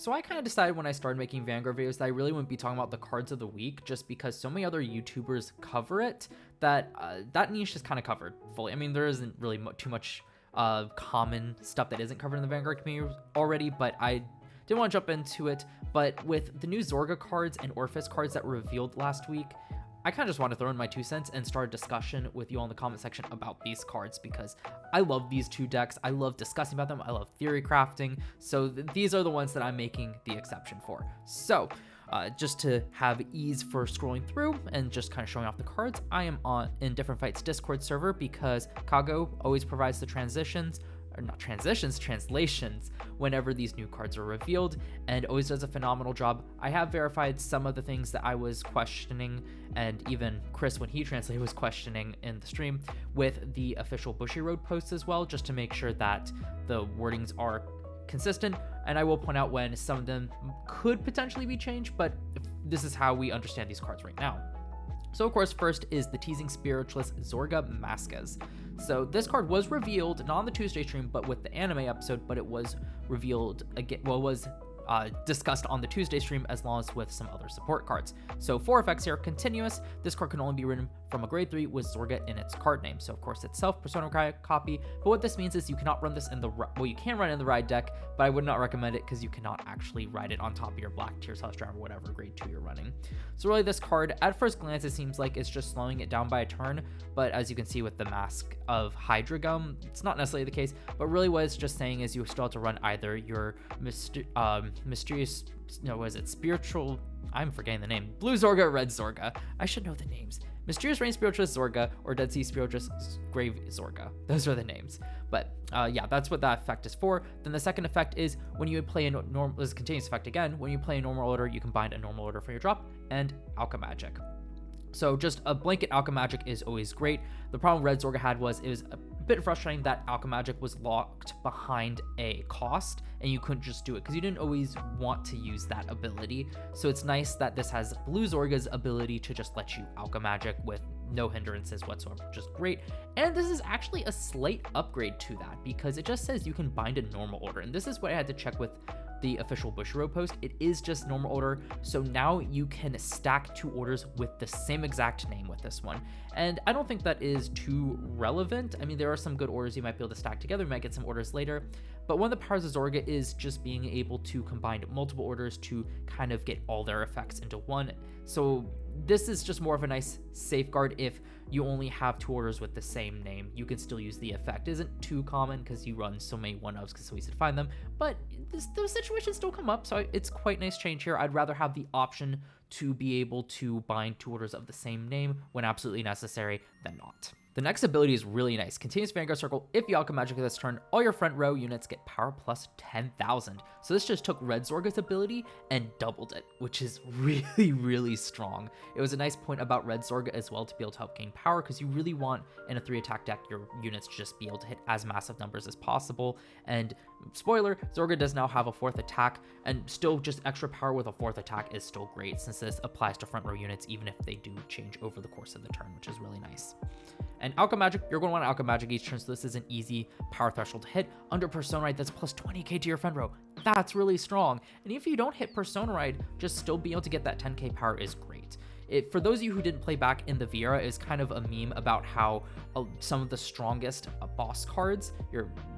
So I kind of decided when I started making Vanguard videos that I really wouldn't be talking about the cards of the week, just because so many other YouTubers cover it that that niche is kind of covered fully. I mean, there isn't really too much common stuff that isn't covered in the Vanguard community already, but I didn't want to jump into it. But with the new Zorga cards and Orfist cards that were revealed last week, I kind of just want to throw in my 2 cents and start a discussion with you all in the comment section about these cards, because I love these 2 decks. I love discussing about them. I love theory crafting. So these are the ones that I'm making the exception for. So just to have ease for scrolling through and just kind of showing off the cards, I am in Different Fights Discord server because Kago always provides the translations whenever these new cards are revealed, and always does a phenomenal job. I have verified some of the things that I was questioning, and even Chris, when he translated, was questioning in the stream, with the official Bushiroad posts as well, just to make sure that the wordings are consistent. And I will point out when some of them could potentially be changed, but this is how we understand these cards right now. So of course, first is the teasing spiritualist Zorga Masques. So this card was revealed, not on the Tuesday stream, but with the anime episode, but it was revealed again, well, it was discussed on the Tuesday stream, as well as with some other support cards. So 4 effects here: continuous. This card can only be written from a grade 3 with Zorga in its card name. So of course it's Persona copy, but what this means is you cannot run this in the, well, you can run it in the ride deck, but I would not recommend it because you cannot actually ride it on top of your Black Tears House Drive or whatever grade 2 you're running. So really this card, at first glance, it seems like it's just slowing it down by a turn, but as you can see with the Masque of Hydragum, it's not necessarily the case, but really what it's just saying is you still have to run either your mysterious, no, what is it, spiritual, I'm forgetting the name, Blue Zorga or Red Zorga, I should know the names, Mysterious Rain Spiritualist Zorga or Dead Sea Spiritualist Grave Zorga. Those are the names. But yeah, that's what that effect is for. Then the second effect is when you play a normal, this is a continuous effect again, when you play a normal order, you can bind a normal order for your drop and Alchemagic. So just a blanket Alchemagic is always great. The problem Red Zorga had was it was a bit frustrating that Alchemagic was locked behind a cost and you couldn't just do it because you didn't always want to use that ability. So it's nice that this has Blue Zorga's ability to just let you Alchemagic with no hindrances whatsoever, which is great. And this is actually a slight upgrade to that because it just says you can bind a normal order. And this is what I had to check with the official Bushiroad post. It is just normal order, so now you can stack 2 orders with the same exact name with this one, and I don't think that is too relevant. I mean, there are some good orders you might be able to stack together. You might get some orders later, but one of the powers of Zorga is just being able to combine multiple orders to kind of get all their effects into one. So this is just more of a nice safeguard. If you only have 2 orders with the same name, you can still use the effect. It isn't too common because you run so many 1-ofs because it's so easy to find them, but those situations still come up, so it's quite nice change here. I'd rather have the option to be able to bind 2 orders of the same name when absolutely necessary than not. The next ability is really nice. Continuous Vanguard Circle. If you Alchemagic this turn, all your front row units get power plus 10,000. So this just took Red Zorga's ability and doubled it, which is really, really strong. It was a nice point about Red Zorga as well to be able to help gain power, because you really want in a 3-attack deck your units to just be able to hit as massive numbers as possible. And spoiler, Zorga does now have a 4th attack, and still just extra power with a 4th attack is still great, since this applies to front row units even if they do change over the course of the turn, which is really nice. And Alchemagic, you're going to want Alchemagic each turn, so this is an easy power threshold to hit. Under Persona Ride, that's plus 20k to your front row. That's really strong. And if you don't hit Persona Ride, just still be able to get that 10k power is great. For those of you who didn't play back in the Viera, is kind of a meme about how some of the strongest boss cards,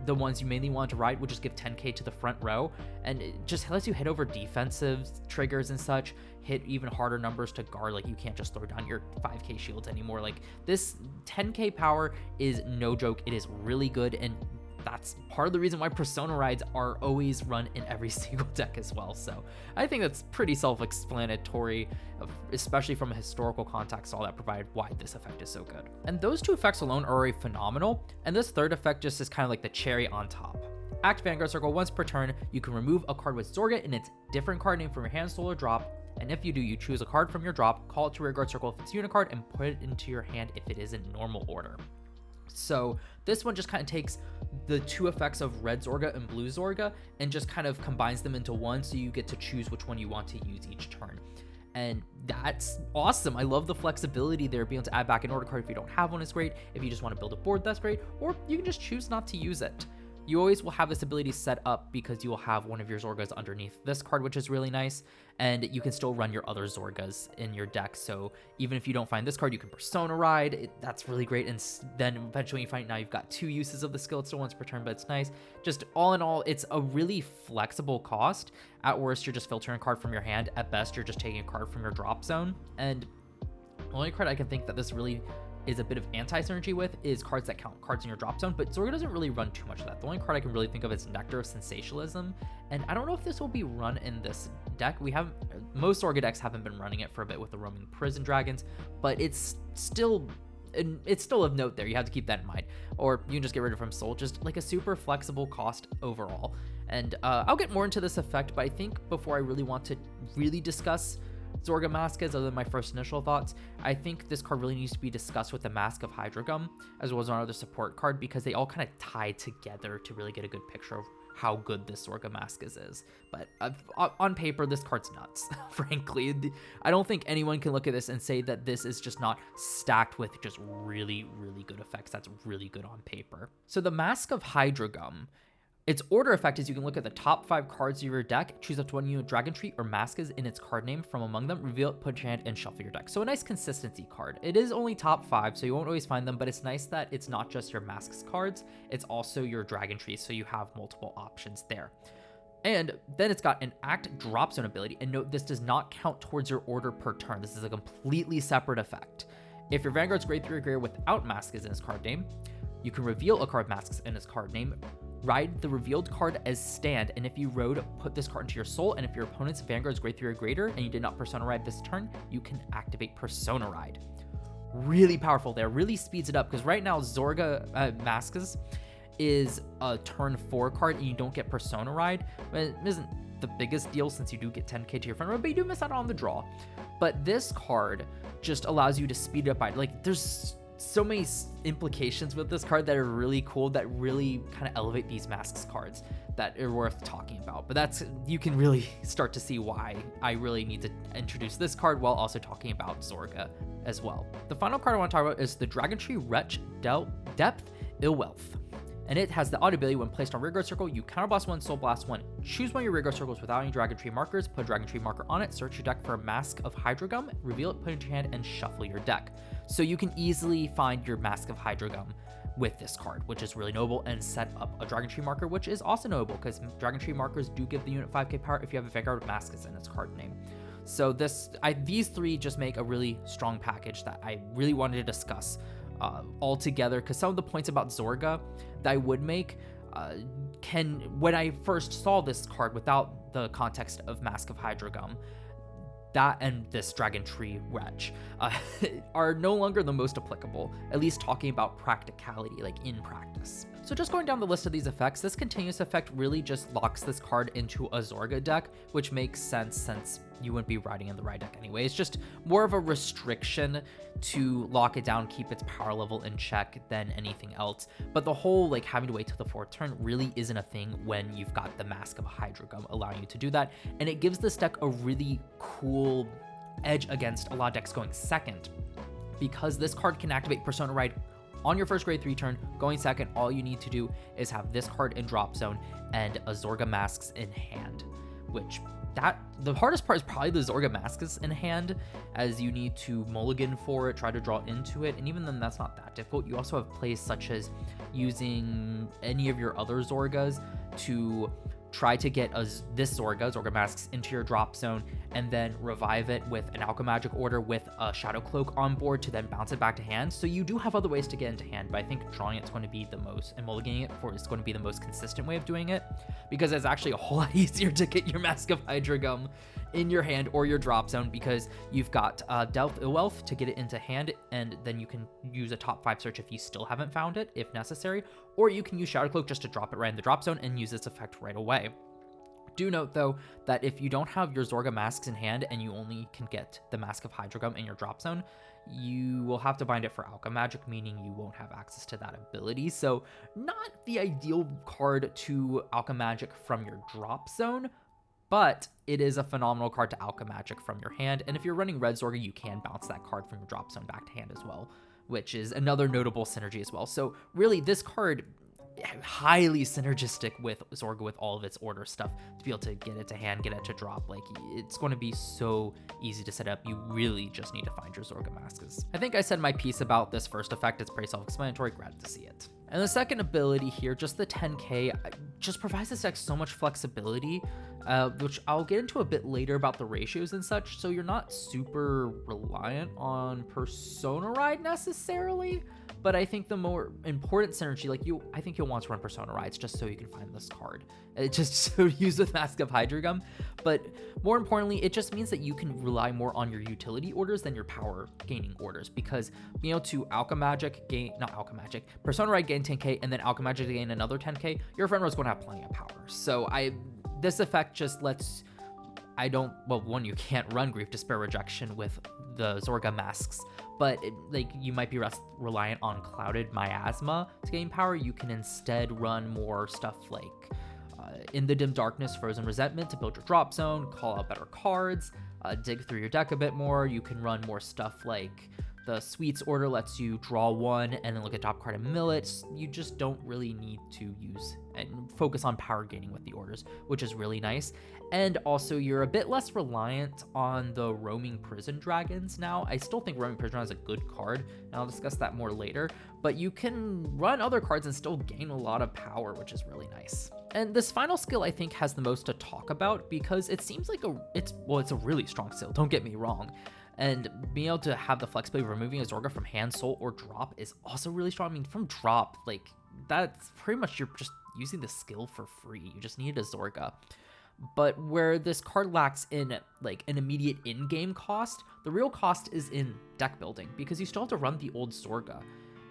the ones you mainly want to ride, would just give 10k to the front row, and it just lets you hit over defensive triggers and such, hit even harder numbers to guard. Like, you can't just throw down your 5k shields anymore. Like, this 10k power is no joke. It is really good, and that's part of the reason why Persona Rides are always run in every single deck as well. So I think that's pretty self-explanatory, especially from a historical context, all that provided why this effect is so good. And those 2 effects alone are already phenomenal, and this 3rd effect just is kind of like the cherry on top. Act Vanguard Circle. Once per turn, you can remove a card with Zorga in its different card name from your hand, soul, or drop. And if you do, you choose a card from your drop, call it to Rearguard Circle if it's Unicard, and put it into your hand if it is in normal order. So this one just kind of takes the 2 effects of Red Zorga and Blue Zorga and just kind of combines them into one, so you get to choose which one you want to use each turn. And that's awesome. I love the flexibility there. Being able to add back an order card if you don't have one is great. If you just want to build a board, that's great. Or you can just choose not to use it. you always will have this ability set up because you will have one of your Zorgas underneath this card, which is really nice, and you can still run your other Zorgas in your deck. So even if you don't find this card, you can Persona Ride. That's really great, and then eventually you find now you've got 2 uses of the skill. It's still once per turn, but it's nice. Just all in all, it's a really flexible cost. At worst, you're just filtering a card from your hand. At best, you're just taking a card from your drop zone. And the only card I can think that this really is a bit of anti-synergy with is cards that count cards in your drop zone, but Zorga doesn't really run too much of that. The only card I can really think of is Nectar of Sensationalism, and I don't know if this will be run in this deck. Most Zorga decks haven't been running it for a bit with the roaming prison dragons, but it's still of note there. You have to keep that in mind, or you can just get rid of from Soul. Just like a super flexible cost overall. And I'll get more into this effect, but I think before I really want to discuss Zorga Masques, other than my first initial thoughts, I think this card really needs to be discussed with the Masque of Hydragum, as well as another support card, because they all kind of tie together to really get a good picture of how good this Zorga Masques is. But on paper, this card's nuts, frankly. I don't think anyone can look at this and say that this is just not stacked with just really, really good effects. That's really good on paper. So the Masque of Hydragum, its order effect is you can look at the top 5 cards of your deck, choose up to 1 unit Dragon Tree or Masques in its card name from among them, reveal it, put your hand, and shuffle your deck. So a nice consistency card. It is only top 5, so you won't always find them, but it's nice that it's not just your Masques cards, it's also your Dragon Tree, so you have multiple options there. And then it's got an Act Drop Zone ability, and note this does not count towards your order per turn. This is a completely separate effect. If your Vanguard's grade 3 or greater without Masques in its card name, you can reveal a card Masques in its card name, ride the revealed card as stand, and if you rode, put this card into your soul, and if your opponent's Vanguard's grade 3 or greater and you did not Persona Ride this turn, you can activate Persona Ride. Really powerful there, really speeds it up, because right now Zorga Masques is a turn 4 card and you don't get Persona Ride. It isn't the biggest deal since you do get 10k to your front row, but you do miss out on the draw. But this card just allows you to speed it up by, like, there's so many implications with this card that are really cool, that really kind of elevate these Masques cards that are worth talking about. But you can really start to see why I really need to introduce this card while also talking about Zorga as well. The final card I want to talk about is the Dragon Tree Wretch Depth Iweleth. And it has the auto ability: when placed on rear guard circle, you counterblast 1, soul blast 1. Choose one of your rear guard circles without any Dragon Tree markers, put a Dragon Tree marker on it, search your deck for a Masque of Hydragum, reveal it, put it into your hand, and shuffle your deck. So you can easily find your Masque of Hydragum with this card, which is really noble, and set up a Dragon Tree marker, which is also noble because Dragon Tree markers do give the unit 5k power if you have a Vanguard with Masques in its card name. So these 3 just make a really strong package that I really wanted to discuss all together, because some of the points about Zorga that I would make when I first saw this card without the context of Masque of Hydragum, that and this Dragon Tree Wretch are no longer the most applicable, at least talking about practicality, like in practice. So just going down the list of these effects, this continuous effect really just locks this card into a Zorga deck, which makes sense since you wouldn't be riding in the right deck anyway. It's just more of a restriction to lock it down, keep its power level in check than anything else. But the whole like having to wait till the 4th turn really isn't a thing when you've got the Masque of Hydragum allowing you to do that. And it gives this deck a really cool edge against a lot of decks going second, because this card can activate Persona Ride on your first grade 3 turn. Going second, all you need to do is have this card in drop zone and a Zorga Masques in hand, which the hardest part is probably the Zorga Masques in hand, as you need to mulligan for it, try to draw into it, and even then that's not that difficult. You also have plays such as using any of your other Zorgas to try to get this Zorga Masques into your drop zone, and then revive it with an Alchemagic order with a Shadow Cloak on board to then bounce it back to hand. So you do have other ways to get into hand, but I think drawing it's going to be the most, and mulliganing it for is going to be the most consistent way of doing it, because it's actually a whole lot easier to get your Masque of Hydragum in your hand or your drop zone, because you've got Delph Iweleth to get it into hand, and then you can use a top 5 search if you still haven't found it, if necessary, or you can use Shadow Cloak just to drop it right in the drop zone and use its effect right away. Do note, though, that if you don't have your Zorga Masques in hand and you only can get the Masque of Hydragum in your drop zone, you will have to bind it for Alchemagic, meaning you won't have access to that ability. So not the ideal card to Alchemagic from your drop zone, but it is a phenomenal card to Alchemagic from your hand. And if you're running Red Zorga, you can bounce that card from your drop zone back to hand as well, which is another notable synergy as well. So really, this card highly synergistic with Zorga with all of its order stuff to be able to get it to hand, get it to drop. Like, it's going to be so easy to set up. You really just need to find your Zorga Masques. I think I said my piece about this first effect. It's pretty self-explanatory. Glad to see it. And the second ability here, just the 10k, just provides this deck so much flexibility, which I'll get into a bit later about the ratios and such. So you're not super reliant on Persona Ride necessarily. But I think the more important synergy, like I think you'll want to run Persona Rides just so you can find this card. Just so use with Masque of Hydragum. But more importantly, it just means that you can rely more on your utility orders than your power gaining orders, because being able to Persona Ride gain 10k and then Alchemagic gain another 10k, your friend row is going to have plenty of power. So this effect just lets, one, you can't run Grief, Despair, Rejection with the Zorga Masques, but you might be reliant on Clouded Miasma to gain power. You can instead run more stuff like In the Dim Darkness, Frozen Resentment to build your drop zone, call out better cards, dig through your deck a bit more. You can run more stuff like the Sweets order lets you draw one and then look at top card and mill it. You just don't really need to use and focus on power gaining with the orders, which is really nice. And also, you're a bit less reliant on the Roaming Prison Dragons now. I still think Roaming Prison Dragon is a good card, and I'll discuss that more later, but you can run other cards and still gain a lot of power, which is really nice. And this final skill, I think, has the most to talk about because it seems like it's a really strong skill, don't get me wrong. And being able to have the flexibility of removing a Zorga from hand, soul, or drop is also really strong. I mean, from drop, that's pretty much you're just using the skill for free. You just need a Zorga. But where this card lacks in an immediate in-game cost, the real cost is in deck building, because you still have to run the old Zorga,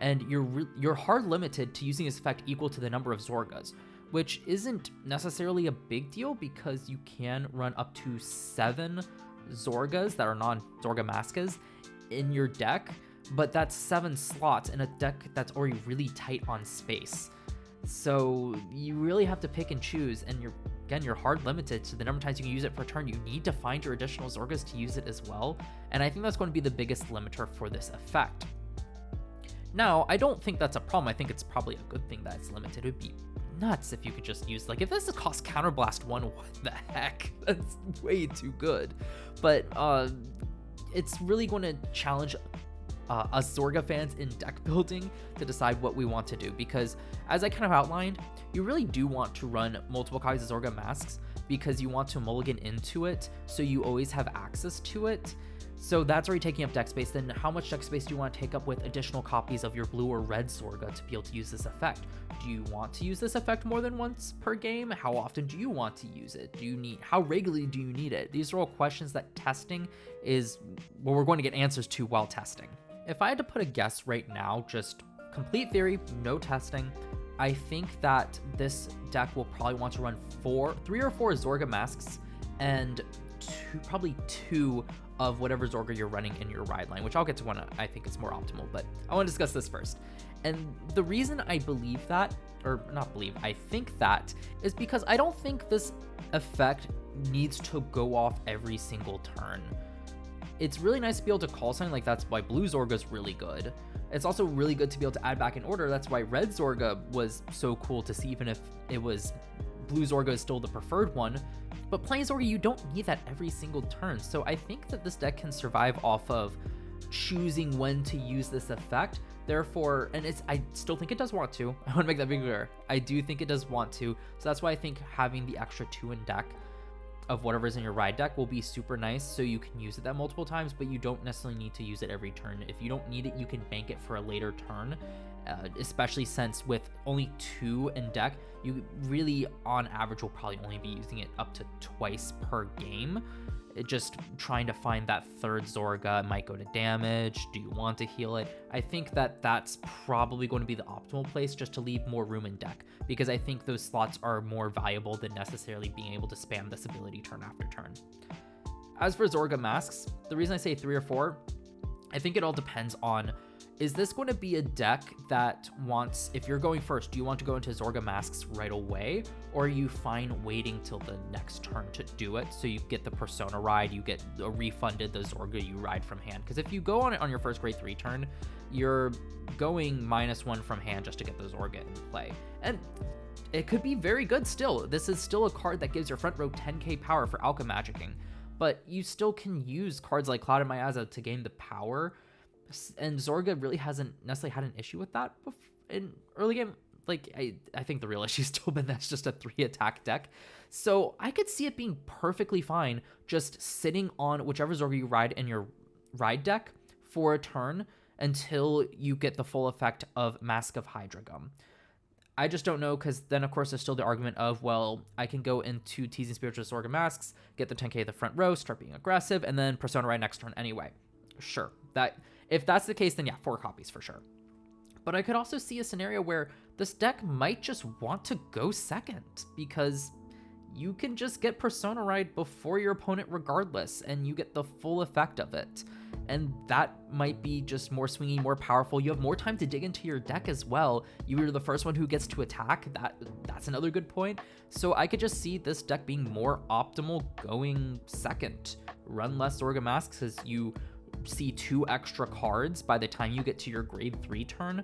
and you're hard limited to using this effect equal to the number of Zorgas, which isn't necessarily a big deal because you can run up to 7 Zorgas that are non-Zorga Masques in your deck, but that's 7 slots in a deck that's already really tight on space. So you really have to pick and choose, and you're hard limited to the number of times you can use it per turn. You need to find your additional Zorgas to use it as well, and I think that's going to be the biggest limiter for this effect. Now, I don't think that's a problem. I think it's probably a good thing that it's limited. It would be nuts if you could just use, if this costs Counterblast 1, what the heck? That's way too good. But it's really going to challenge us Zorga fans in deck building to decide what we want to do, because as I kind of outlined, you really do want to run multiple copies of Zorga Masques because you want to mulligan into it so you always have access to it. So that's already taking up deck space. Then how much deck space do you want to take up with additional copies of your blue or red Zorga to be able to use this effect? Do you want to use this effect more than once per game? How often do you want to use it? How regularly do you need it? These are all questions that testing is what we're going to get answers to while testing. If I had to put a guess right now, just complete theory, no testing, I think that this deck will probably want to run 3 or 4 Zorga Masques and probably 2 of whatever Zorga you're running in your ride line, which I'll get to when I think it's more optimal, but I want to discuss this first. And the reason I believe that, or not believe, I think that, is because I don't think this effect needs to go off every single turn. It's really nice to be able to call something, that's why blue Zorga is really good. It's also really good to be able to add back in order. That's why red Zorga was so cool to see, even if it was blue Zorga is still the preferred one. But playing Zorga, you don't need that every single turn. So I think that this deck can survive off of choosing when to use this effect. Therefore, and I still think it does want to. I want to make that big clear. I do think it does want to. So that's why I think having the extra 2 in deck of whatever's in your ride deck will be super nice, so you can use it that multiple times, but you don't necessarily need to use it every turn. If you don't need it, you can bank it for a later turn, especially since with only 2 in deck, you really on average will probably only be using it up to twice per game. Just trying to find that third Zorga might go to damage. Do you want to heal it? I think that that's probably going to be the optimal place, just to leave more room in deck, because I think those slots are more valuable than necessarily being able to spam this ability turn after turn. As for Zorga Masques, the reason I say 3 or 4, I think it all depends on is this going to be a deck that wants, if you're going first, do you want to go into Zorga Masques right away, or are you fine waiting till the next turn to do it, so you get the Persona ride, you get refunded the Zorga you ride from hand? Because if you go on it on your first grade 3 turn, you're going -1 from hand just to get the Zorga in play. And it could be very good still. This is still a card that gives your front row 10k power for Alchemagicking, but you still can use cards like Cloud and Miasma to gain the power, and Zorga really hasn't necessarily had an issue with that in early game. Like, I think the real issue's still been that's just a 3 attack deck. So I could see it being perfectly fine just sitting on whichever Zorga you ride in your ride deck for a turn until you get the full effect of Masque of Hydragum. I just don't know, because then, of course, there's still the argument of, well, I can go into Teasing Spirits with Zorga Masques, get the 10k at the front row, start being aggressive, and then Persona ride next turn anyway. Sure. If that's the case, then yeah, 4 copies for sure. But I could also see a scenario where this deck might just want to go second, because you can just get Persona ride before your opponent regardless, and you get the full effect of it. And that might be just more swingy, more powerful. You have more time to dig into your deck as well. You are the first one who gets to attack. That's another good point. So I could just see this deck being more optimal going second. Run less Zorga Masques as you see 2 extra cards by the time you get to your grade 3 turn.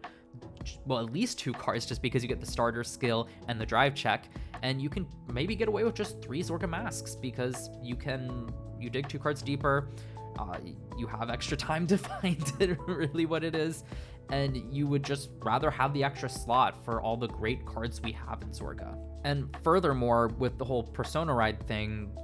Well, at least 2 cards, just because you get the starter skill and the drive check, and you can maybe get away with just 3 Zorga Masques because you dig 2 cards deeper. You have extra time to find it, really what it is, and you would just rather have the extra slot for all the great cards we have in Zorga. And furthermore, with the whole Persona ride thing,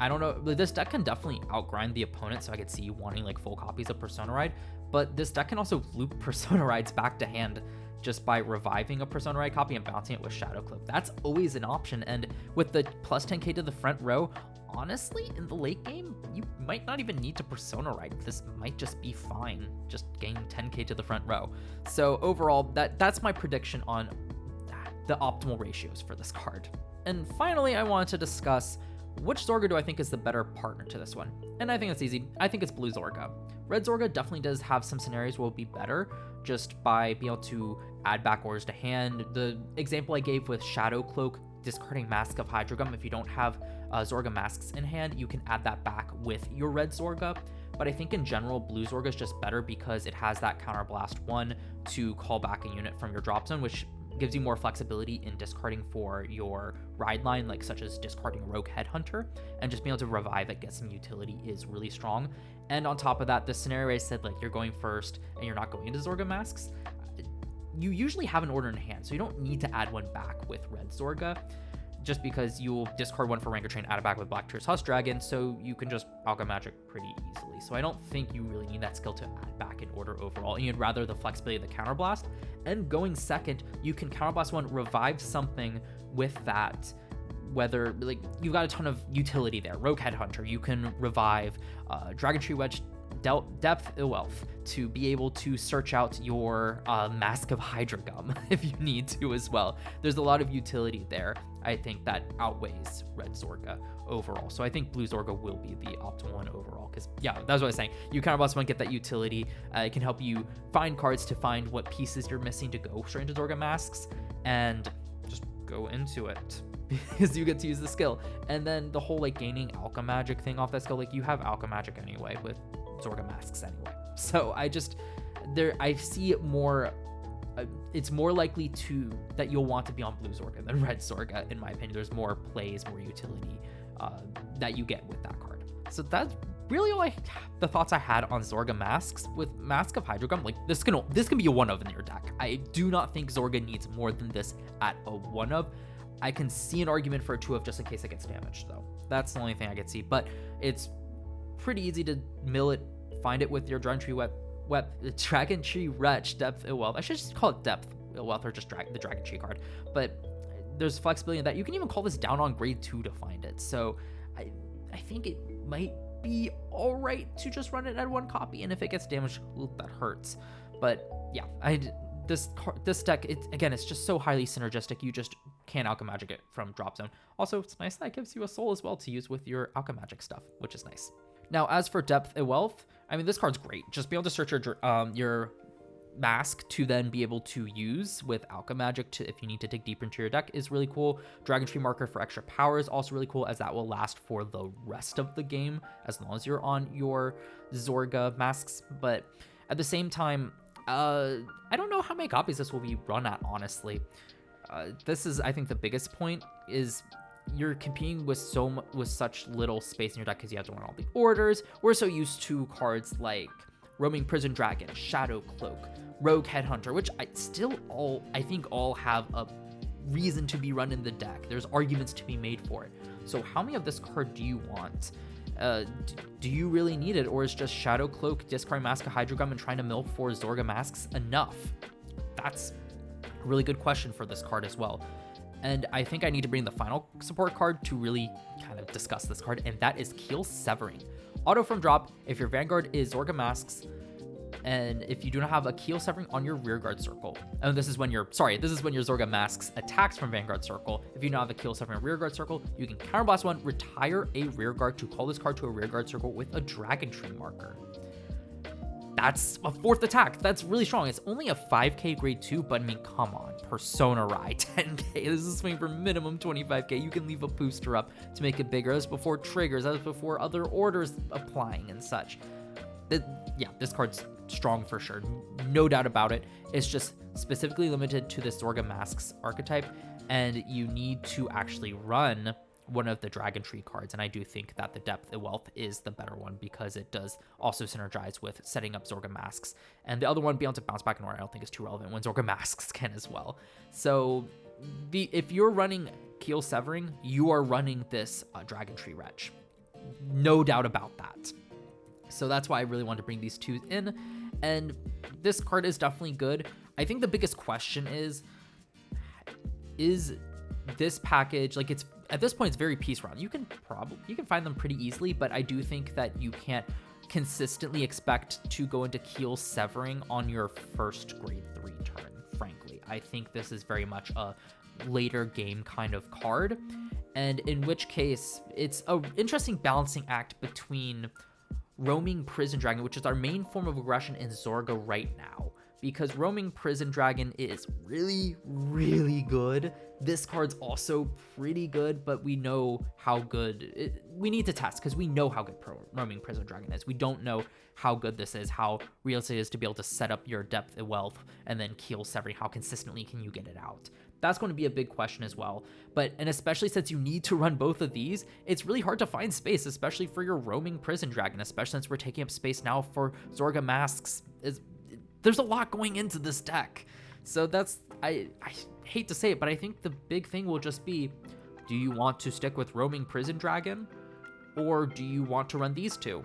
I don't know, this deck can definitely outgrind the opponent, so I could see you wanting like full copies of Persona ride, but this deck can also loop Persona rides back to hand just by reviving a Persona ride copy and bouncing it with Shadow Clip. That's always an option, and with the plus 10k to the front row, honestly, in the late game, you might not even need to Persona ride. This might just be fine, just gain 10k to the front row. So overall, that's my prediction on the optimal ratios for this card. And finally, I wanted to discuss which Zorga do I think is the better partner to this one? And I think it's easy. I think it's Blue Zorga. Red Zorga definitely does have some scenarios where it will be better just by being able to add back orders to hand. The example I gave with Shadow Cloak, discarding Masque of Hydragum, if you don't have Zorga Masques in hand, you can add that back with your Red Zorga. But I think in general, Blue Zorga is just better because it has that Counterblast 1 to call back a unit from your drop zone, which gives you more flexibility in discarding for your ride line, like such as discarding Rogue Headhunter, and just being able to revive it, get some utility is really strong. And on top of that, the scenario I said, like you're going first and you're not going into Zorga Masques, you usually have an order in hand, so you don't need to add one back with Red Zorga, just because you'll discard one for Rancor Chain, add it back with Black Tears Husk Dragon, so you can just Alchemy Magic pretty easily. So I don't think you really need that skill to add back in order overall, and you'd rather the flexibility of the Counterblast. And going second, you can Counterblast 1, revive something with that, whether, like, you've got a ton of utility there. Rogue Headhunter, you can revive Dragon Tree Wedge, Depth Iweleth to be able to search out your Masque of Hydragum if you need to as well. There's a lot of utility there, I think, that outweighs Red Zorga overall. So I think Blue Zorga will be the optimal one overall, because yeah, that's what I was saying. You Counterblast 1, get that utility. It can help you find cards to find what pieces you're missing to go straight into Zorga Masques, and just go into it because you get to use the skill. And then the whole like gaining Alchemy Magic thing off that skill, like you have Alchemy Magic anyway with Zorga Masques anyway. So I see it more, it's more likely that you'll want to be on Blue Zorga than Red Zorga, in my opinion. There's more plays, more utility that you get with that card. So that's really all the thoughts I had on Zorga Masques. With Masque of Hydragum, like this can be a 1-of in your deck. I do not think Zorga needs more than this at a 1-of. I can see an argument for a 2-of just in case it gets damaged, though. That's the only thing I could see, but it's pretty easy to mill it, find it with your Dragon Tree Wretch, Depth Iweleth. I should just call it Depth Iweleth or just the Dragon Tree card, but there's flexibility in that. You can even call this down on grade 2 to find it, so I think it might be all right to just run it at 1 copy, and if it gets damaged, that hurts. But yeah, this deck, it's just so highly synergistic. You just can't Alchemy Magic it from drop zone. Also, it's nice that it gives you a soul as well to use with your Alchemy Magic stuff, which is nice. Now, as for Depth Iweleth, I mean, this card's great. Just be able to search your Masque to then be able to use with Alchemagic to if you need to dig deeper into your deck is really cool. Dragon Tree Marker for extra power is also really cool, as that will last for the rest of the game as long as you're on your Zorga Masques. But at the same time, I don't know how many copies this will be run at, honestly. This is, I think, the biggest point is you're competing with such little space in your deck because you have to run all the orders. We're so used to cards like Roaming Prison Dragon, Shadow Cloak, Rogue Headhunter, which I think all have a reason to be run in the deck. There's arguments to be made for it. So how many of this card do you want? Do you really need it, or is just Shadow Cloak, discarding Masque, Hydragum, and trying to mill for Zorga Masques enough? That's a really good question for this card as well. And I think I need to bring the final support card to really kind of discuss this card, and that is Keel Severing. Auto from drop, if your Vanguard is Zorga Masques, and if you do not have a Keel Severing on your rearguard circle, and this is when your Zorga Masques attacks from Vanguard circle. If you don't have a Keel Severing rearguard circle, you can counterblast one, retire a rearguard to call this card to a rearguard circle with a Dragon Tree Marker. That's a 4th attack. That's really strong. It's only a 5k grade 2, but I mean, come on. Persona Rai, 10k. This is a swing for minimum 25k. You can leave a booster up to make it bigger. That's before triggers. That's before other orders applying and such. Yeah, this card's strong for sure. No doubt about it. It's just specifically limited to the Zorga Masques archetype, and you need to actually run one of the Dragon Tree cards, and I do think that the Depth Iweleth is the better one because it does also synergize with setting up Zorga Masques, and the other one, being able to bounce back in order, I don't think is too relevant when Zorga Masques can as well. So if you're running Keel Severing, you are running this Dragon Tree Wretch. No doubt about that. So that's why I really wanted to bring these two in, and this card is definitely good. I think the biggest question is this package, like, it's at this point, it's very piece round. You can find them pretty easily, but I do think that you can't consistently expect to go into Keel Severing on your first grade 3 turn, frankly. I think this is very much a later game kind of card, and in which case, it's an interesting balancing act between Roaming Prison Dragon, which is our main form of aggression in Zorga right now, because Roaming Prison Dragon is really, really good. This card's also pretty good, but we know how good we need to test, because we know how good Roaming Prison Dragon is. We don't know how good this is, how realistic it is to be able to set up your Depth Iweleth and then Keel Severing. How consistently can you get it out? That's going to be a big question as well. And especially since you need to run both of these, it's really hard to find space, especially for your Roaming Prison Dragon, especially since we're taking up space now for Zorga Masques. There's a lot going into this deck. So I hate to say it, but I think the big thing will just be, do you want to stick with Roaming Prison Dragon, or do you want to run these two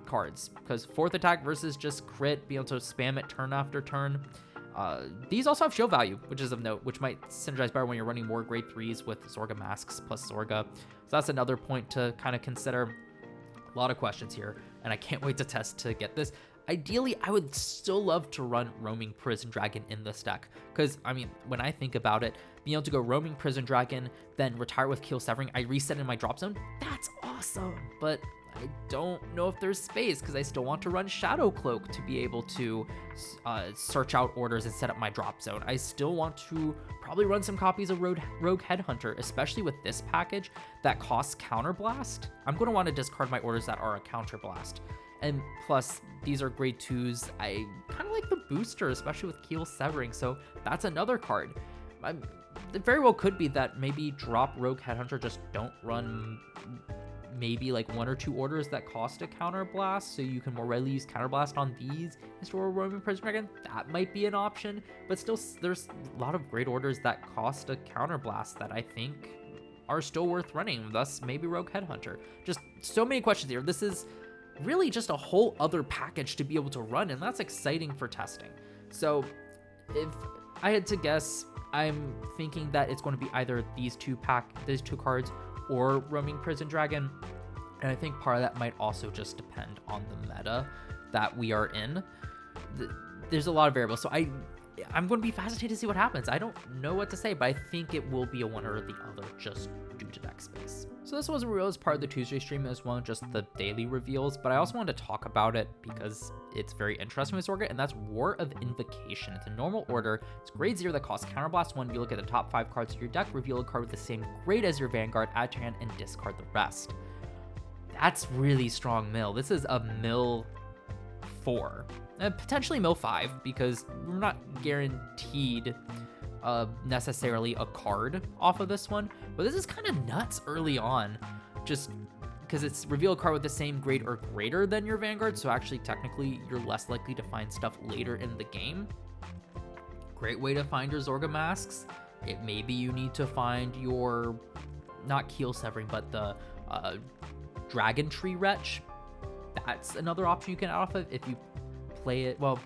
cards? Because 4th attack versus just crit, be able to spam it turn after turn. These also have shield value, which is of note, which might synergize better when you're running more grade 3s with Zorga Masques plus Zorga. So that's another point to kind of consider. A lot of questions here, and I can't wait to test to get this. Ideally, I would still love to run Roaming Prison Dragon in this deck, because, I mean, when I think about it, being able to go Roaming Prison Dragon, then retire with Keel Severing, I reset in my drop zone, that's awesome, but I don't know if there's space, because I still want to run Shadow Cloak to be able to search out orders and set up my drop zone. I still want to probably run some copies of Rogue Headhunter, especially with this package that costs Counterblast. I'm going to want to discard my orders that are a Counterblast. And plus, these are grade 2s. I kind of like the booster, especially with Keel Severing, so that's another card. It very well could be that maybe drop Rogue Headhunter, just don't run maybe like 1 or 2 orders that cost a Counterblast, so you can more readily use Counterblast on these instead of Roaming Prison Dragon. That might be an option, but still, there's a lot of great orders that cost a Counterblast that I think are still worth running, thus maybe Rogue Headhunter. Just so many questions here. This is really just a whole other package to be able to run, and that's exciting for testing. So if I had to guess, I'm thinking that it's going to be either these two cards or Roaming Prison Dragon, and I think part of that might also just depend on the meta that we are in. There's a lot of variables, so I'm going to be fascinated to see what happens. I don't know what to say, but I think it will be a one or the other just due into deck space. So this wasn't revealed as part of the Tuesday stream as well, just the daily reveals, but I also wanted to talk about it because it's very interesting with Zorga, and that's War of Invocation. It's a normal order. It's grade 0 that costs Counterblast 1. You look at the top 5 cards of your deck, reveal a card with the same grade as your Vanguard, add to your hand, and discard the rest. That's really strong mill. This is a mill 4, and potentially mill 5, because we're not guaranteed necessarily a card off of this one, but this is kind of nuts early on, just because it's reveal a card with the same grade or greater than your Vanguard, so actually technically you're less likely to find stuff later in the game. Great way to find your Zorga Masques. Maybe you need to find your, not Keel Severing, but the Dragon Tree Wretch. That's another option you can add off of if you play it, well,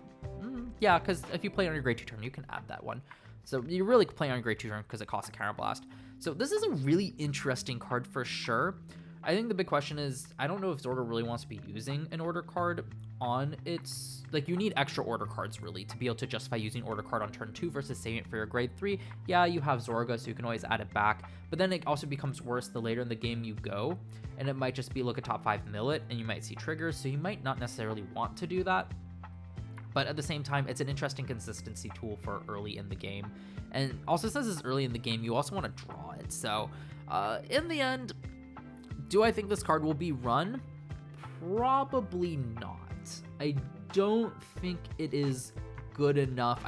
yeah, because if you play it on your grade 2 turn, you can add that one. So you really play on grade 2 turn because it costs a Counterblast. So this is a really interesting card for sure. I think the big question is, I don't know if Zorga really wants to be using an order card on its, like, you need extra order cards really to be able to justify using order card on turn 2 versus saving it for your grade 3. Yeah, you have Zorga, so you can always add it back, but then it also becomes worse the later in the game you go, and it might just be look at top 5 mill it, and you might see triggers, so you might not necessarily want to do that. But at the same time, it's an interesting consistency tool for early in the game. And also, since it's early in the game, you also want to draw it. So in the end, do I think this card will be run? Probably not. I don't think it is good enough,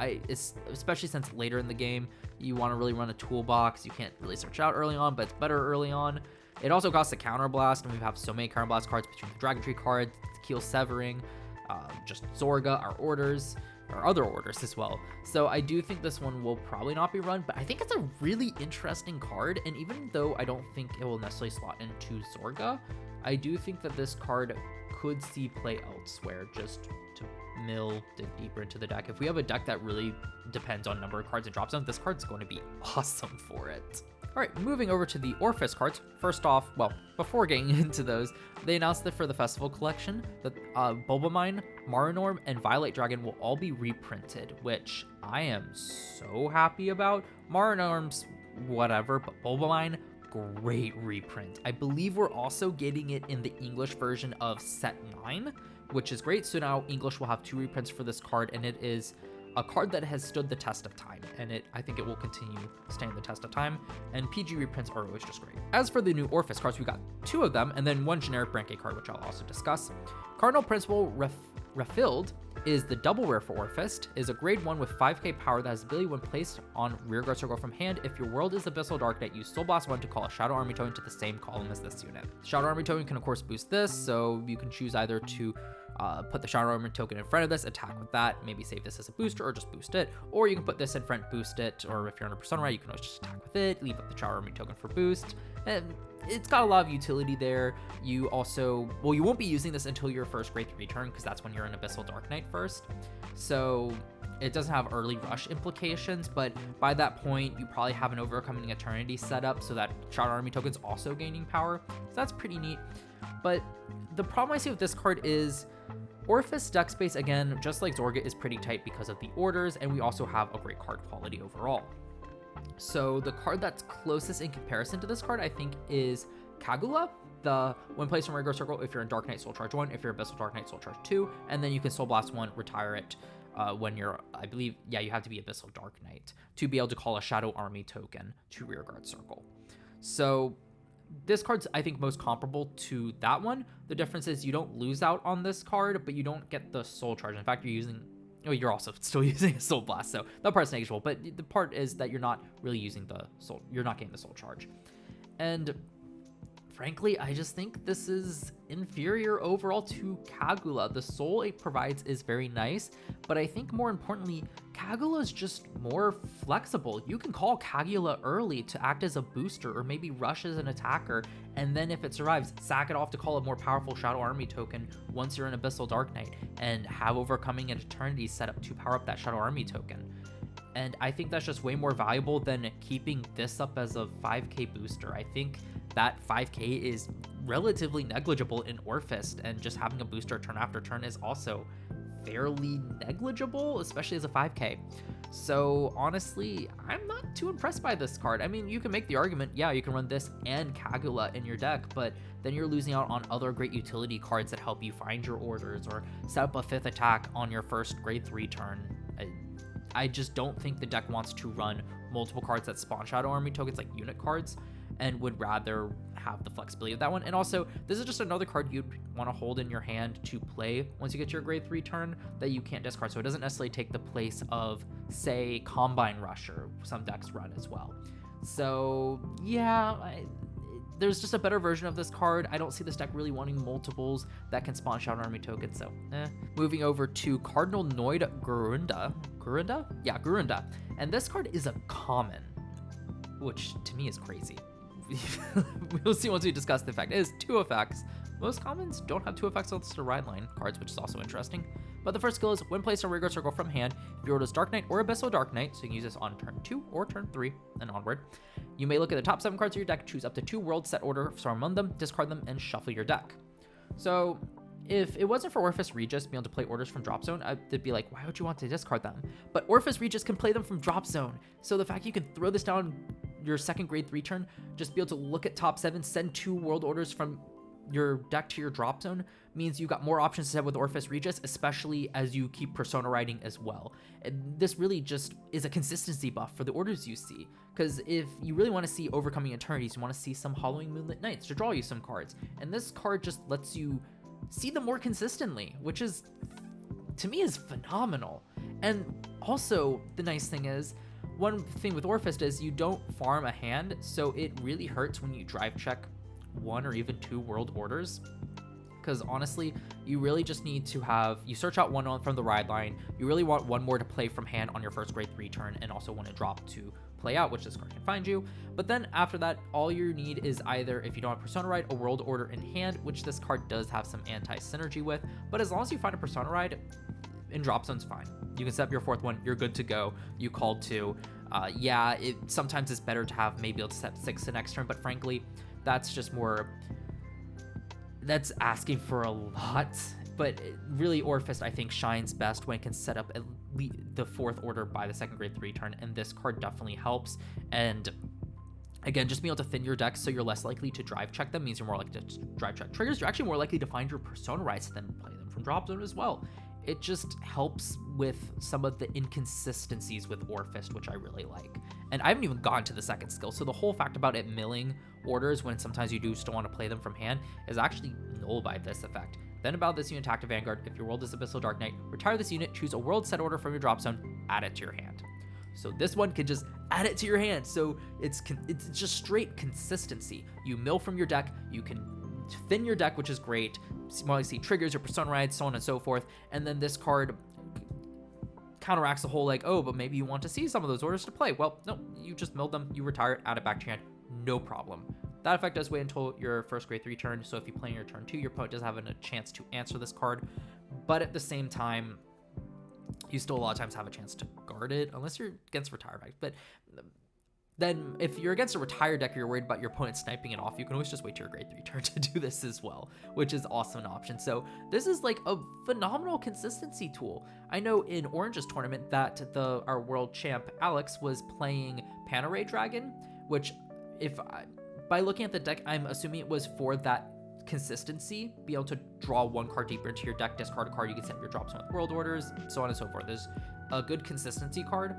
especially since later in the game, you want to really run a toolbox. You can't really search out early on, but it's better early on. It also costs a Counterblast, and we have so many Counterblast cards between the Dragon Tree cards, Keel Severing, just Zorga, our orders, or other orders as well. So I do think this one will probably not be run, but I think it's a really interesting card, and even though I don't think it will necessarily slot into Zorga, I do think that this card could see play elsewhere, just to dig deeper into the deck. If we have a deck that really depends on number of cards it drops on, this card's going to be awesome for it. All right, moving over to the Orfist cards. First off, well, before getting into those, they announced that for the Festival Collection, that Bulbamine, Marinorm, and Violet Dragon will all be reprinted, which I am so happy about. Marinorm's whatever, but Bulbamine, great reprint. I believe we're also getting it in the English version of Set 9, which is great. So now English will have 2 reprints for this card, and it is a card that has stood the test of time, and I think it will continue staying the test of time, and PG reprints are always just great. As for the new Orfist cards, we got 2 of them, and then 1 generic Brandt card, which I'll also discuss. Cardinal Principal Rafild is the double rare for Orfist, is a grade 1 with 5k power that has ability when placed on rearguard circle from hand. If your world is Abyssal Dark Knight, use Soul Blast 1 to call a Shadow Army token to the same column as this unit. Shadow Army token can of course boost this, so you can choose either to put the Shadow Army token in front of this, attack with that, maybe save this as a booster, or just boost it, or you can put this in front, boost it, or if you're on a Persona right, you can always just attack with it, leave up the Shadow Army token for boost, and it's got a lot of utility there. You also, well, you won't be using this until your first grade 3 turn, because that's when you're in Abyssal Dark Knight first, so it doesn't have early rush implications, but by that point, you probably have an Overcoming Eternity set up, so that Shadow Army token's also gaining power, so that's pretty neat. But the problem I see with this card is Orfist deck space, again, just like Zorga, is pretty tight because of the orders, and we also have a great card quality overall. So the card that's closest in comparison to this card, I think, is Kagula. When placed in regular circle, if you're in Dark Knight, Soul Charge 1, if you're Abyssal Dark Knight, Soul Charge 2, and then you can Soul Blast 1, retire it when you're, I believe, yeah, you have to be Abyssal Dark Knight to be able to call a Shadow Army token to rearguard circle. So this card's, I think, most comparable to that one. The difference is you don't lose out on this card, but you don't get the Soul Charge. In fact, you're also still using a Soul Blast, so that part's negligible, but the part is that you're not really using you're not getting the Soul Charge. And frankly, I just think this is inferior overall to Kagula. The soul it provides is very nice, but I think more importantly, Kagula is just more flexible. You can call Kagula early to act as a booster, or maybe rush as an attacker, and then if it survives, sack it off to call a more powerful Shadow Army token once you're in Abyssal Dark Knight, and have Overcoming an Eternity set up to power up that Shadow Army token. And I think that's just way more valuable than keeping this up as a 5k booster. I think that 5k is relatively negligible in Orfist, and just having a booster turn after turn is also fairly negligible, especially as a 5k. So honestly, I'm not too impressed by this card. I mean, you can make the argument, yeah, you can run this and Kagula in your deck, but then you're losing out on other great utility cards that help you find your orders or set up a 5th attack on your first grade 3 turn. I just don't think the deck wants to run multiple cards that spawn Shadow Army tokens like unit cards, and would rather have the flexibility of that one. And also, this is just another card you'd want to hold in your hand to play once you get your grade 3 turn that you can't discard, so it doesn't necessarily take the place of, say, Combine Rusher, some decks run as well. So yeah, there's just a better version of this card. I don't see this deck really wanting multiples that can spawn Shadow Army tokens, so Moving over to Cardinal Noid Gurunda? Yeah, Gurunda. And this card is a common, which to me is crazy. We'll see once we discuss the effect. It has 2 effects. Most commons don't have 2 effects on the ride line cards, which is also interesting. But the first skill is when placed on Rearguard Circle from hand, if your order is Dark Knight or Abyssal Dark Knight, so you can use this on turn 2 or turn 3 and onward. You may look at the top 7 cards of your deck, choose up to 2 world set order from them, discard them, and shuffle your deck. So if it wasn't for Orfist Regis being able to play orders from Drop Zone, I'd be like, why would you want to discard them? But Orfist Regis can play them from Drop Zone. So the fact you can throw this down your second grade 3 turn, just be able to look at top 7, send 2 world orders from your deck to your Drop Zone, means you got more options to set with Orfist Regis, especially as you keep Persona riding as well. And this really just is a consistency buff for the orders you see, because if you really want to see Overcoming Eternities, you want to see some Halloween Moonlit Nights to draw you some cards, and this card just lets you see them more consistently, which is, to me, is phenomenal. And also, the nice thing is, one thing with Orfist is you don't farm a hand, so it really hurts when you drive check 1 or even 2 world orders, because honestly, you really just need to have, you search out 1 on from the ride line, you really want 1 more to play from hand on your first grade 3 turn, and also 1 to drop to play out, which this card can find you. But then after that, all you need is either, if you don't have Persona Ride, a world order in hand, which this card does have some anti-synergy with, but as long as you find a Persona Ride, in Drop Zone's fine. You can set up your 4th one, you're good to go, you called 2. Yeah, sometimes it's better to have maybe able to set 6 the next turn, but frankly, that's just more, that's asking for a lot. But really, Orfist, I think, shines best when it can set up at least the 4th order by the second grade 3 turn, and this card definitely helps. And again, just being able to thin your deck so you're less likely to drive check them means you're more likely to drive check triggers. You're actually more likely to find your Persona rights than play them from Drop Zone as well. It just helps with some of the inconsistencies with Orfist, which I really like. And I haven't even gotten to the second skill, so the whole fact about it milling orders when sometimes you do still want to play them from hand is actually null by this effect. Then about this unit attack to Vanguard, if your world is Abyssal Dark Knight, retire this unit, choose a world set order from your drop zone, add it to your hand. So this one can just add it to your hand, so it's just straight consistency. You mill from your deck, you can thin your deck, which is great, see triggers, your Persona rides, so on and so forth, and then this card counteracts the whole like, oh, but maybe you want to see some of those orders to play. Well, no, you just milled them, you retire it, add it back to your hand, no problem. That effect does wait until your first grade 3 turn, so if you play in your turn 2, your opponent does have a chance to answer this card, but at the same time, you still a lot of times have a chance to guard it, unless you're against retire deck. But then if you're against a retire deck or you're worried about your opponent sniping it off, you can always just wait to your grade 3 turn to do this as well, which is also an option. So this is like a phenomenal consistency tool. I know in Orange's tournament that our world champ Alex was playing Panaray Dragon, which by looking at the deck, I'm assuming it was for that consistency, be able to draw 1 card deeper into your deck, discard a card, you can set your drop zone with world orders, so on and so forth. There's a good consistency card.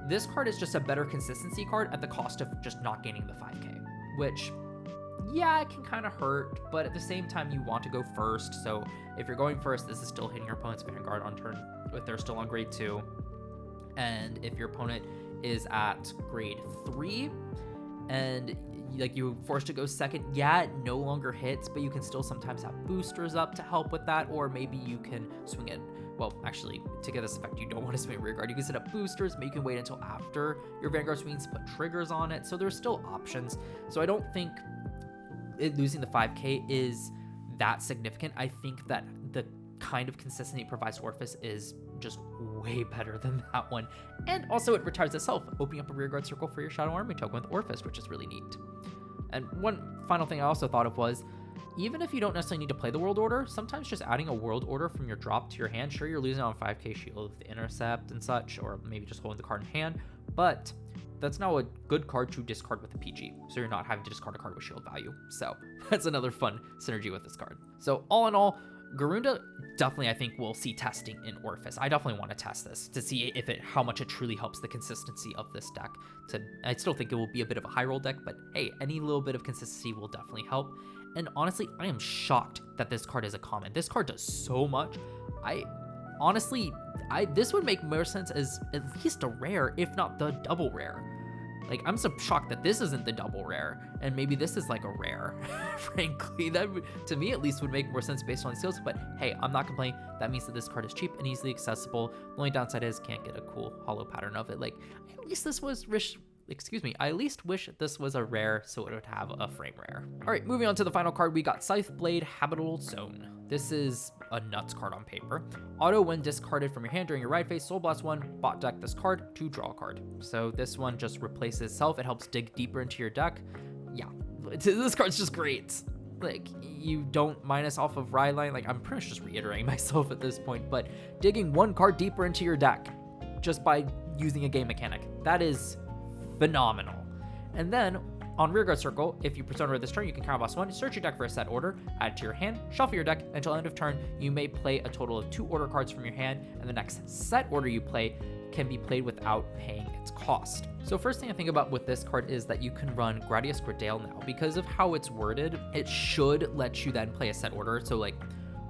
This card is just a better consistency card at the cost of just not gaining the 5k, which, yeah, it can kind of hurt, but at the same time, you want to go first. So if you're going first, this is still hitting your opponent's Vanguard on turn, if they're still on grade 2. And if your opponent is at grade 3, and like you're forced to go second, yeah, it no longer hits, but you can still sometimes have boosters up to help with that, or maybe you can swing it. Well, actually, to get this effect, you don't want to swing rear guard. You can set up boosters, but you can wait until after your Vanguard swings, put triggers on it. So there's still options. So I don't think losing the 5k is that significant. I think that the kind of consistency it provides to Orfist is just way better than that one. And also it retires itself, opening up a rearguard circle for your Shadow Army token with Orfist, which is really neat. And one final thing I also thought of was, even if you don't necessarily need to play the World Order, sometimes just adding a World Order from your drop to your hand, sure, you're losing on 5k shield with the Intercept and such, or maybe just holding the card in hand, but that's now a good card to discard with a PG, so you're not having to discard a card with shield value. So that's another fun synergy with this card. So all in all, Gurunda definitely, I think, will see testing in Orfist. I definitely want to test this to see how much it truly helps the consistency of this deck. I still think it will be a bit of a high roll deck, but hey, any little bit of consistency will definitely help. And honestly, I am shocked that this card is a common. This card does so much. This would make more sense as at least a rare, if not the double rare. Like, I'm so shocked that this isn't the double rare, and maybe this is like a rare. Frankly, that to me at least would make more sense based on skills, but hey, I'm not complaining. That means that this card is cheap and easily accessible. The only downside is can't get a cool hollow pattern of it. Like, at least this was I at least wish this was a rare so it would have a frame rare. All right, moving on to the final card, we got Scythe Blade Habitable Zone. This is a nuts card on paper. Auto when discarded from your hand during your ride phase, Soul Blast 1, bot deck this card to draw a card. So this one just replaces itself. It helps dig deeper into your deck. Yeah, this card's just great. Like, you don't minus off of ride line. Like, I'm pretty much just reiterating myself at this point, but digging one card deeper into your deck just by using a game mechanic, that is phenomenal. And then on Rearguard Circle, if you Persona Ride this turn, you can counterblast 1, search your deck for a set order, add it to your hand, shuffle your deck until end of turn. You may play a total of 2 order cards from your hand, and the next set order you play can be played without paying its cost. So first thing I think about with this card is that you can run Gradius Gradale now. Because of how it's worded, it should let you then play a set order. So like,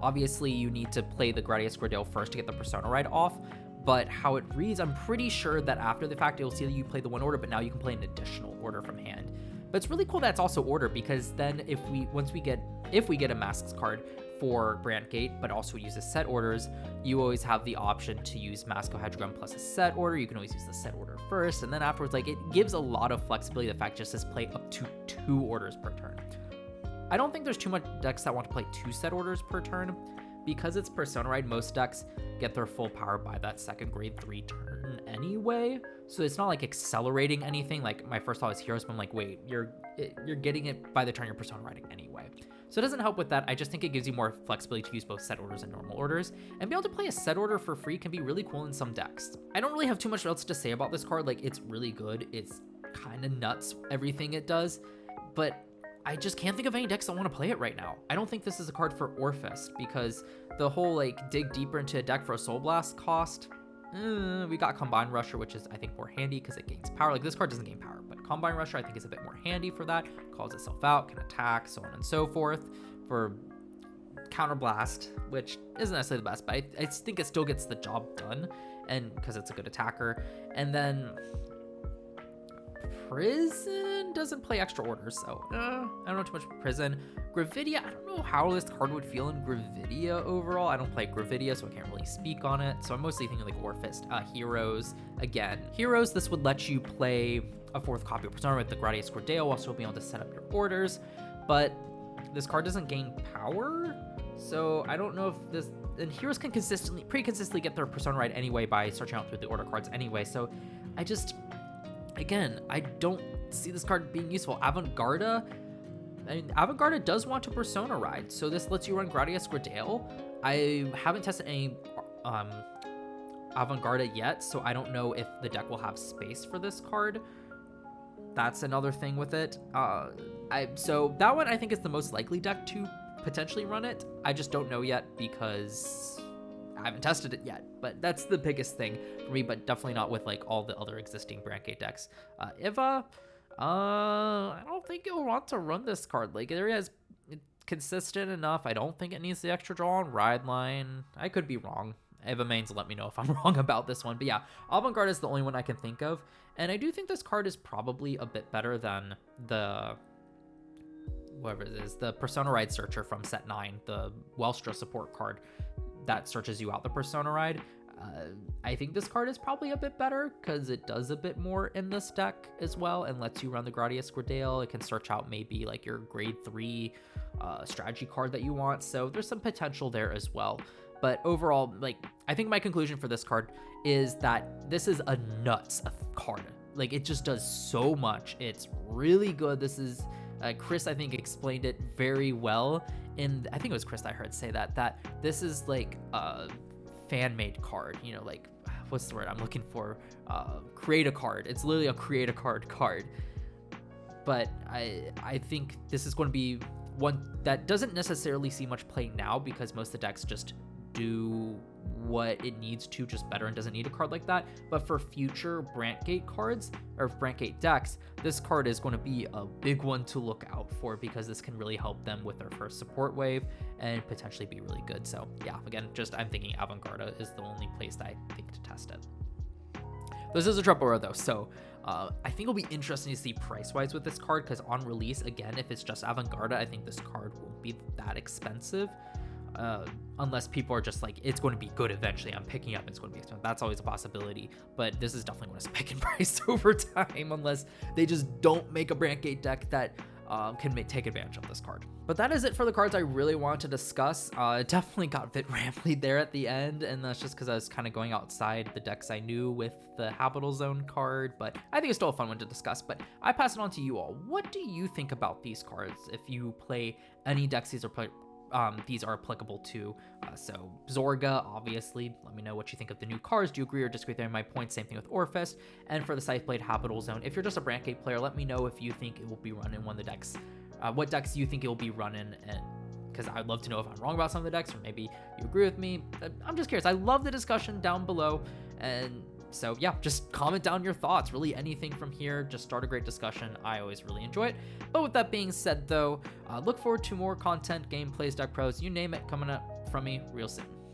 obviously you need to play the Gradius Gradale first to get the Persona Ride off, but how it reads, I'm pretty sure that after the fact, it'll see that you play the 1 order, but now you can play an additional order from hand. But it's really cool that it's also order, because then if we get a Masques card for Brandt Gate, but also uses set orders, you always have the option to use Masque Hydragum plus a set order. You can always use the set order first, and then afterwards, like, it gives a lot of flexibility. The fact just says play up to 2 orders per turn. I don't think there's too much decks that want to play 2 set orders per turn. Because it's Persona Ride, most decks get their full power by that second grade 3 turn anyway. So it's not like accelerating anything. Like, my first thought is Heroes, but I'm like, wait, you're getting it by the turn you're Persona Riding anyway. So it doesn't help with that. I just think it gives you more flexibility to use both set orders and normal orders. And be able to play a set order for free can be really cool in some decks. I don't really have too much else to say about this card. Like, it's really good. It's kind of nuts, everything it does. But I just can't think of any decks that want to play it right now. I don't think this is a card for Orfist, because the whole like dig deeper into a deck for a Soul Blast cost, we got Combine Rusher, which is I think more handy because it gains power. Like, this card doesn't gain power, but Combine Rusher I think is a bit more handy for that. Calls itself out, can attack, so on and so forth. For Counterblast, which isn't necessarily the best, but I think it still gets the job done, and because it's a good attacker. And then Prison doesn't play extra orders, so I don't know too much about Prison. Gravidia, I don't know how this card would feel in Gravidia overall. I don't play Gravidia, so I can't really speak on it. So I'm mostly thinking like Orfist. Heroes, again. Heroes, this would let you play a 4th copy of Persona with the Gradius Gradale while still being able to set up your orders, but this card doesn't gain power, so I don't know if this... And Heroes can pretty consistently get their Persona Ride anyway by searching out through the order cards anyway, so again, I don't see this card being useful. Avantgarda does want to Persona Ride, so this lets you run Gradius Gradale. I haven't tested any Avantgarda yet, so I don't know if the deck will have space for this card. That's another thing with it. So that one I think is the most likely deck to potentially run it. I just don't know yet because I haven't tested it yet, but that's the biggest thing for me, but definitely not with like all the other existing Brandt Gate decks. Iva, I don't think you'll want to run this card. Like, it is consistent enough. I don't think it needs the extra draw on ride line. I could be wrong. Eva Mains, let me know if I'm wrong about this one. But yeah, Avantgarde is the only one I can think of. And I do think this card is probably a bit better than the... whatever it is, the Persona Ride Searcher from set 9, the will++Dress support card that searches you out the Persona Ride. I think this card is probably a bit better because it does a bit more in this deck as well and lets you run the Gradius Gradale. It can search out maybe like your grade 3 strategy card that you want. So there's some potential there as well. But overall, like, I think my conclusion for this card is that this is a nuts card. Like, it just does so much. It's really good. This is Chris, I think, explained it very well. I think it was Chris I heard say that this is like a fan-made card, you know, like, what's the word I'm looking for? Create a card. It's literally a create a card. But I think this is going to be one that doesn't necessarily see much play now, because most of the decks just do what it needs to, just better, and doesn't need a card like that. But for future Brandt Gate cards or Brandt Gate decks, this card is going to be a big one to look out for, because this can really help them with their first support wave and potentially be really good. So yeah, again, just I'm thinking Vanguard is the only place that I think to test it. This is a triple rare though, so I think it'll be interesting to see price-wise with this card, because on release, again, if it's just Vanguard, I think this card won't be that expensive. Unless people are just like, it's going to be good eventually, I'm picking up, it's going to be expensive. That's always a possibility, but this is definitely going to spike in price over time, unless they just don't make a Brandt Gate deck that can take advantage of this card. But that is it for the cards I really wanted to discuss. It definitely got a bit rambly there at the end, and that's just because I was kind of going outside the decks I knew with the Habitable Zone card, but I think it's still a fun one to discuss. But I pass it on to you all. What do you think about these cards? If you play any decks these are applicable to, so Zorga, obviously, let me know what you think of the new cards. Do you agree or disagree with my points? Same thing with Orfist. And for the Scythe Blade Habitable Zone, if you're just a Brandt Gate player, let me know if you think it will be run in one of the decks. What decks you think it will be run in, and because I'd love to know if I'm wrong about some of the decks, or maybe you agree with me. I'm just curious. I love the discussion down below, and so yeah, just comment down your thoughts. Really, anything from here, just start a great discussion. I always really enjoy it. But with that being said though, look forward to more content, gameplays, deck pros, you name it, coming up from me real soon.